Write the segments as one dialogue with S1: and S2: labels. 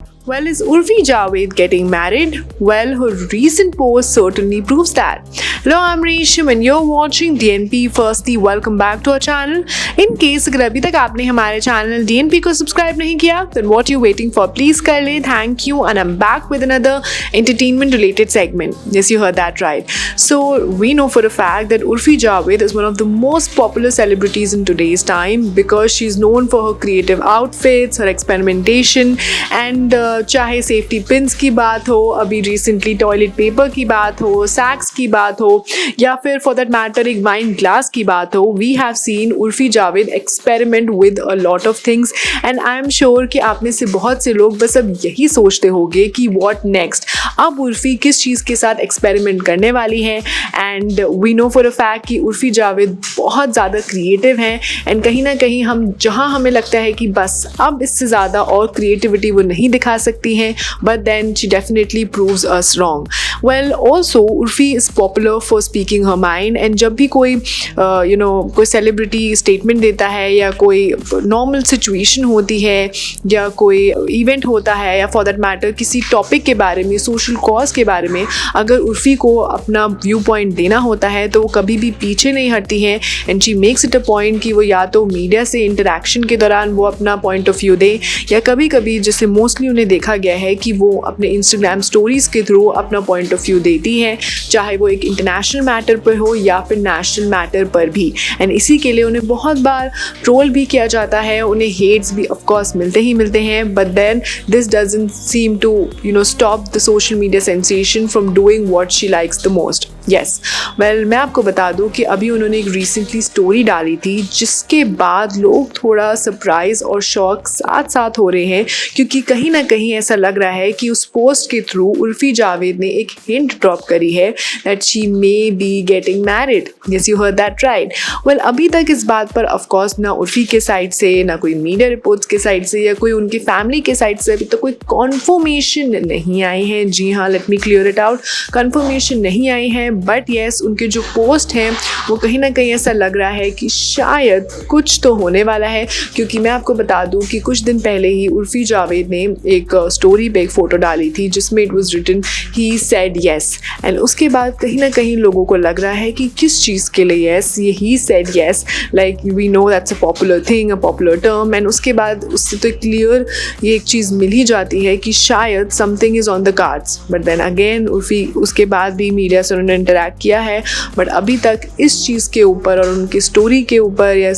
S1: Well, is Urfi Javed getting married? Well, her recent post certainly proves that. Hello, I'm Resham and you're watching DNP. Firstly, welcome back to our channel. In case अगर अभी तक आपने हमारे channel DNP को subscribe नहीं किया, then what you waiting for? Please कर ले. Thank you, and I'm back with another entertainment-related segment. Yes, you heard that right. So we know for a fact that Urfi Javed is one of the most popular celebrities in today's time because she's known for her creative outfits, her experimentation, and चाहे safety pins की बात हो, अभी recently toilet paper की बात हो, सैक्स की बात हो, या फिर फॉर दैट मैटर एक वाइन ग्लास की बात हो, we have seen Urfi Javed experiment with a lot of things and I am sure कि आप में से बहुत से लोग बस अब यही सोचते होंगे कि व्हाट नेक्स्ट, अब उर्फी किस चीज़ के साथ एक्सपेरिमेंट करने वाली है. And we know for a fact कि उर्फी जावेद बहुत ज़्यादा क्रिएटिव हैं एंड कहीं ना कहीं हम जहाँ हमें लगता है कि बस अब इससे ज़्यादा और क्रिएटिविटी वो नहीं दिखा सकती हैं, but then she definitely proves us wrong. Well, also Urfi is popular for speaking her mind and जब भी कोई कोई सेलिब्रिटी स्टेटमेंट देता है या कोई नॉर्मल सिचुएशन होती है या कोई इवेंट होता है या फॉर दैट मैटर किसी टॉपिक के बारे में, सोशल कॉज के बारे में अगर उर्फी को अपना व्यू पॉइंट देना होता है तो वो कभी भी पीछे नहीं हटती हैं and she makes it a point कि वो या तो मीडिया से इंटरेक्शन के दौरान वो अपना पॉइंट ऑफ व्यू दे या कभी कभी जैसे मोस्टली उन्हें देखा गया है कि वो अपने इंस्टाग्राम स्टोरीज़ के थ्रू अपना पॉइंट ऑफ व्यू देती हैं, चाहे वो एक इंटरनेशनल मैटर पर हो या फिर नेशनल मैटर पर भी. एंड इसी के लिए उन्हें बहुत बार ट्रोल भी किया जाता है, उन्हें हेट्स भी ऑफ कोर्स मिलते ही मिलते हैं, but then this doesn't seem to stop the social media sensation from doing what she likes the most. Yes, well मैं आपको बता दूं कि अभी उन्होंने एक रिसेंटली स्टोरी डाली थी जिसके बाद लोग थोड़ा सरप्राइज और शॉक साथ साथ हो रहे हैं क्योंकि कहीं ना कहीं ऐसा लग रहा है कि उस पोस्ट के थ्रू उर्फी जावेद ने एक हिंट ड्रॉप करी है that she may be getting married. Yes, you heard that right. Well अभी तक इस बात पर ऑफ कोर्स ना उर्फी के साइड से ना कोई मीडिया रिपोर्ट्स के साइड से या कोई उनकी फैमिली के साइड से अभी तक कोई कॉन्फर्मेशन नहीं आई है. जी हाँ, let me clear it out, confirmation नहीं आई है, बट येस उनके जो पोस्ट हैं वो कहीं ना कहीं ऐसा लग रहा है कि शायद कुछ तो होने वाला है क्योंकि मैं आपको बता दूं कि कुछ दिन पहले ही उर्फी जावेद ने एक स्टोरी पे एक फ़ोटो डाली थी जिसमें it was written he said yes and उसके बाद कहीं ना कहीं लोगों को लग रहा है कि किस चीज़ के लिए येस, ये he said yes, like we know that's a popular thing, a popular term and उसके बाद उससे तो क्लियर ये एक चीज़ मिल ही जाती है कि शायद something is on the cards. But then again Urfi उसके बाद भी मीडिया से उन्होंने इंटरैक्ट किया है बट अभी तक इस चीज़ के ऊपर और उनकी स्टोरी के ऊपर या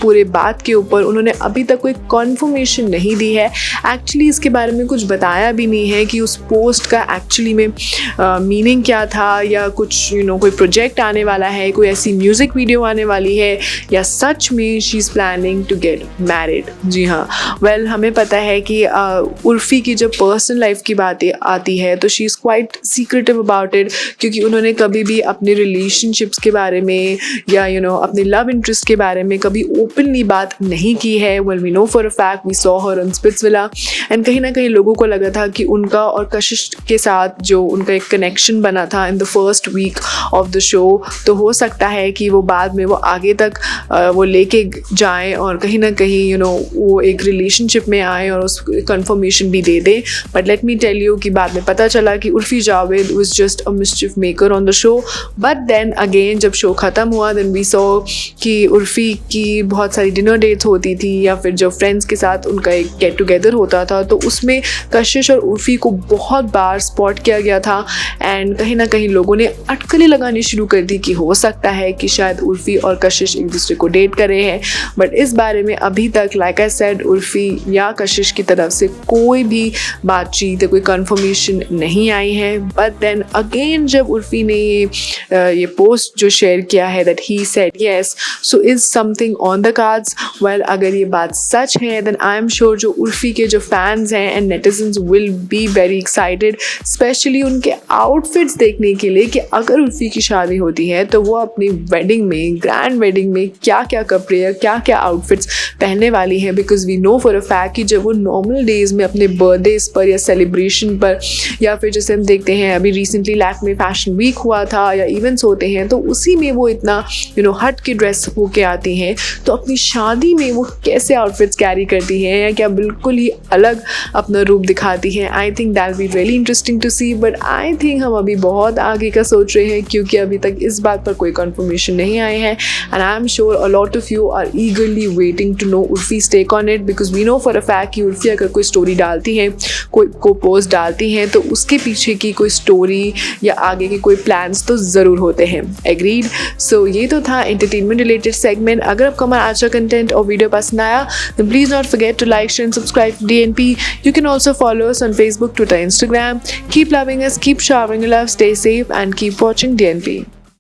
S1: पूरे बात के ऊपर उन्होंने अभी तक कोई कॉन्फर्मेशन नहीं दी है. एक्चुअली इसके बारे में कुछ बताया भी नहीं है कि उस पोस्ट का एक्चुअली में मीनिंग क्या था या कुछ कोई प्रोजेक्ट आने वाला है, कोई ऐसी म्यूज़िक वीडियो आने वाली है या सच में she is planning to get married. जी हाँ, वेल हमें पता है कि उर्फी की जब पर्सनल लाइफ की बातें आती है तो she is quite secretive about it क्योंकि उन्होंने कभी भी अपने रिलेशनशिप्स के बारे में या अपने लव इंटरेस्ट के बारे में कभी ओपनली बात नहीं की है. Well we know for a fact we saw her on Splitsvilla and कहीं ना कहीं लोगों को लगा था कि उनका और कशिश के साथ जो उनका एक कनेक्शन बना था in the first week of the show तो हो सकता है कि वो बाद में वो आगे तक वो लेके जाएं और कहीं ना कहीं वो एक रिलेशनशिप में आए और उस कंफर्मेशन भी दे दें. But let me tell you कि बाद में पता चला कि Urfi Javed was just a mischief maker on the show. But then again जब शो ख़त्म हुआ देन वी सॉ कि उर्फी की बहुत सारी डिनर डेट्स होती थी या फिर जब फ्रेंड्स के साथ उनका एक गेट टुगेदर होता था तो उसमें कशिश और उर्फी को बहुत बार स्पॉट किया गया था एंड कहीं ना कहीं लोगों ने अटकलें लगानी शुरू कर दी कि हो सकता है कि शायद उर्फी और कशिश एक दूसरे को डेट कर रहे हैं. बट इस बारे में अभी तक लाइक आई सेड उर्फी या कशिश की तरफ से कोई भी बातचीत या कोई कन्फर्मेशन नहीं आई है. बट देन अगेन जब उर्फी ने ये पोस्ट जो शेयर किया है that he said yes, so is something on the cards. Well अगर ये बात सच है देन आई एम श्योर जो उर्फी के जो फैंस हैं and netizens will be very excited specially उनके आउटफिट्स देखने के लिए कि अगर उर्फी की शादी होती है तो वो अपनी वेडिंग में, ग्रैंड वेडिंग में क्या क्या कपड़े या क्या क्या आउटफिट्स पहनने वाली हैं. Because we know for a fact कि जब वो नॉर्मल डेज में अपने बर्थडेज पर या सेलिब्रेशन पर या फिर जैसे हम देखते हैं अभी रिसेंटली लैक्मे फैशन वीक हुआ था या इवेंट्स होते हैं, तो उसी में वो इतना हट के ड्रेस होके आती हैं, तो अपनी शादी में वो कैसे आउटफिट्स कैरी करती हैं या क्या बिल्कुल ही अलग अपना रूप दिखाती हैं। I think that be really interesting to see, but I think हम अभी बहुत आगे का सोच रहे हैं क्योंकि अभी तक इस बात पर कोई कंफर्मेशन नहीं आए हैं। And I am sure a lot of you are eagerly waiting to know Urfi's take on it, because we know for a fact कि उर्फी अगर कोई स्टोरी डालती हैं, कोई पोस्ट डालती हैं, तो उसके पीछे की कोई स्टोरी या आगे के कोई प्लान्स तो ज़रूर होते हैं। एग्रीड। सो ये तो था एंटरटेनमेंट रिलेटेड सेगमेंट। अगर आपको हमारा आज का कंटेंट और वीडियो पसंद आया तो please not forget to like, share and subscribe to DNP. You can also follow us on Facebook, Twitter, Instagram. Keep loving us, keep showering love, stay safe and keep watching DNP.